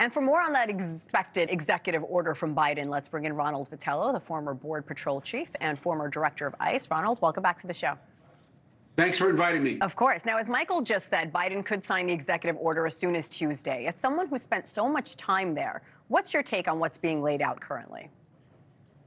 And for more on that expected executive order from Biden, let's bring in Ronald Vitiello, the former Border Patrol chief and former director of ICE. Ronald, welcome back to the show. Thanks for inviting me. Of course. Now, as Michael just said, Biden could sign the executive order as soon as Tuesday. As someone who spent so much time there, what's your take on what's being laid out currently?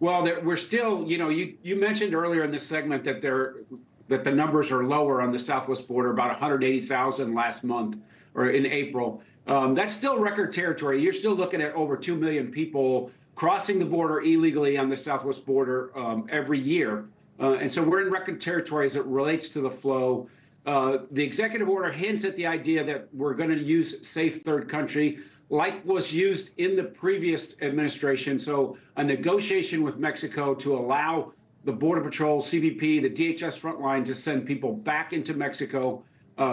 Well, we're still, you mentioned earlier in this segment that the numbers are lower on the southwest border, about 180,000 last month or in April. That's still record territory. You're still looking at over 2 million people crossing the border illegally on the southwest border every year. And so we're in record territory as it relates to the flow. The executive order hints at the idea that we're going to use safe third country like was used in the previous administration. So a negotiation with Mexico to allow the Border Patrol, CBP, the DHS frontline to send people back into Mexico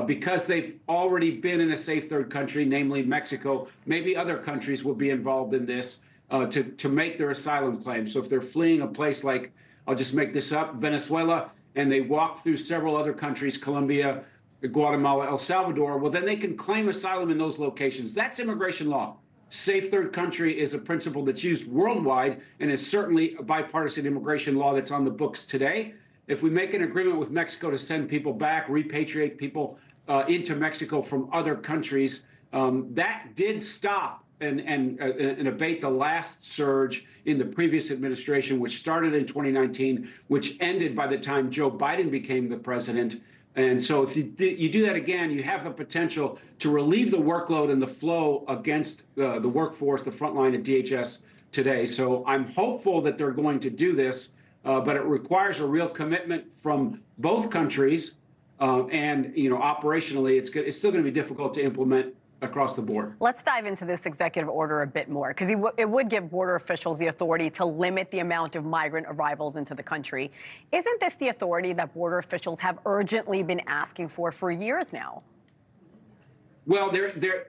because they've already been in a safe third country, namely Mexico. Maybe other countries will be involved in this to make their asylum claim. So if they're fleeing a place like, I'll just make this up, Venezuela, and they walk through several other countries, Colombia, Guatemala, El Salvador, well, then they can claim asylum in those locations. That's immigration law. Safe third country is a principle that's used worldwide and is certainly a bipartisan immigration law that's on the books today. If we make an agreement with Mexico to send people back, repatriate people into Mexico from other countries, that did stop and abate the last surge in the previous administration, which started in 2019, which ended by the time Joe Biden became the president. And so if you do that again, you have the potential to relieve the workload and the flow against the workforce, the front line at DHS today. So I'm hopeful that they're going to do this, but it requires a real commitment from both countries. And, operationally, it's still going to be difficult to implement across the board. Let's dive into this executive order a bit more, because it would give border officials the authority to limit the amount of migrant arrivals into the country. Isn't this the authority that border officials have urgently been asking for years now? Well,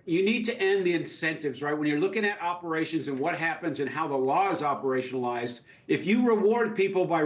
you need to end the incentives, right? When you're looking at operations and what happens and how the law is operationalized, if you reward people by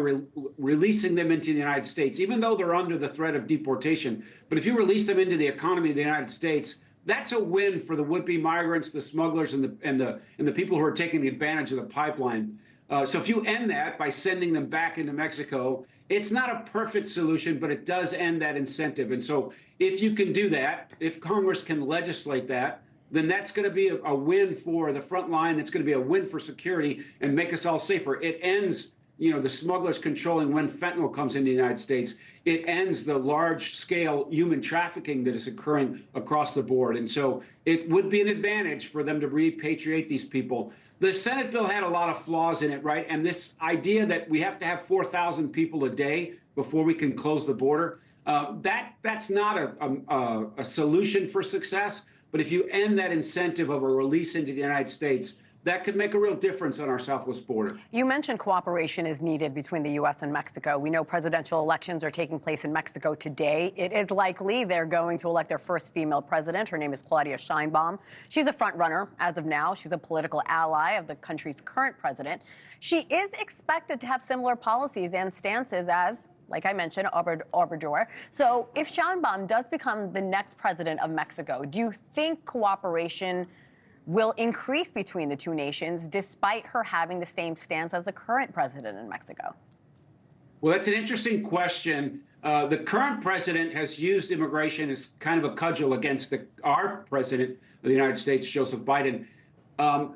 releasing them into the United States, even though they're under the threat of deportation, but if you release them into the economy of the United States, that's a win for the would-be migrants, the smugglers, and the people who are taking advantage of the pipeline. So if you end that by sending them back into Mexico, it's not a perfect solution, but it does end that incentive. And so if you can do that, if Congress can legislate that, then that's going to be a win for the front line. It's going to be a win for security and make us all safer. It ends the smugglers controlling when fentanyl comes into the United States. It ends the large-scale human trafficking that is occurring across the board. And so it would be an advantage for them to repatriate these people. The Senate bill had a lot of flaws in it, right? And this idea that we have to have 4,000 people a day before we can close the border, that's not a solution for success. But if you end that incentive of a release into the United States, that could make a real difference on our southwest border. You mentioned cooperation is needed between the U.S. and Mexico. We know presidential elections are taking place in Mexico today. It is likely they're going to elect their first female president. Her name is Claudia Sheinbaum. She's a front runner as of now. She's a political ally of the country's current president. She is expected to have similar policies and stances as, like I mentioned, Obrador. So if Sheinbaum does become the next president of Mexico, do you think cooperation will increase between the two nations despite her having the same stance as the current president in Mexico? Well, that's an interesting question. The current president has used immigration as kind of a cudgel against our president of the United States, Joseph Biden.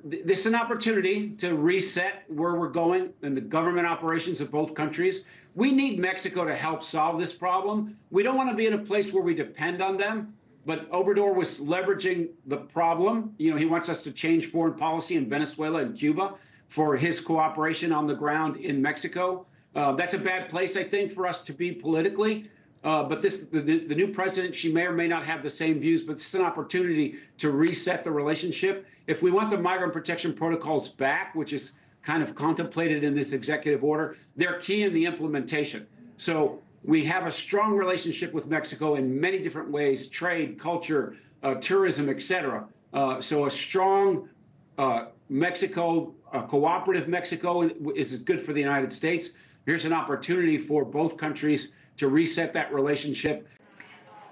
This is an opportunity to reset where we're going in the government operations of both countries. We need Mexico to help solve this problem. We don't want to be in a place where we depend on them. But Obrador was leveraging the problem. He wants us to change foreign policy in Venezuela and Cuba for his cooperation on the ground in Mexico. That's a bad place, I think, for us to be politically. But the new president, she may or may not have the same views, but it's an opportunity to reset the relationship. If we want the migrant protection protocols back, which is kind of contemplated in this executive order, they're key in the implementation. So we have a strong relationship with Mexico in many different ways: trade, culture, tourism, etc. So a strong Mexico, a cooperative Mexico is good for the United States. Here's an opportunity for both countries to reset that relationship.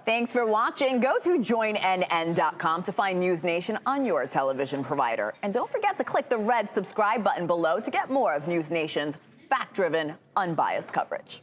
Thanks for watching. Go to joinnn.com to find News Nation on your television provider. And don't forget to click the red subscribe button below to get more of News Nation's fact-driven, unbiased coverage.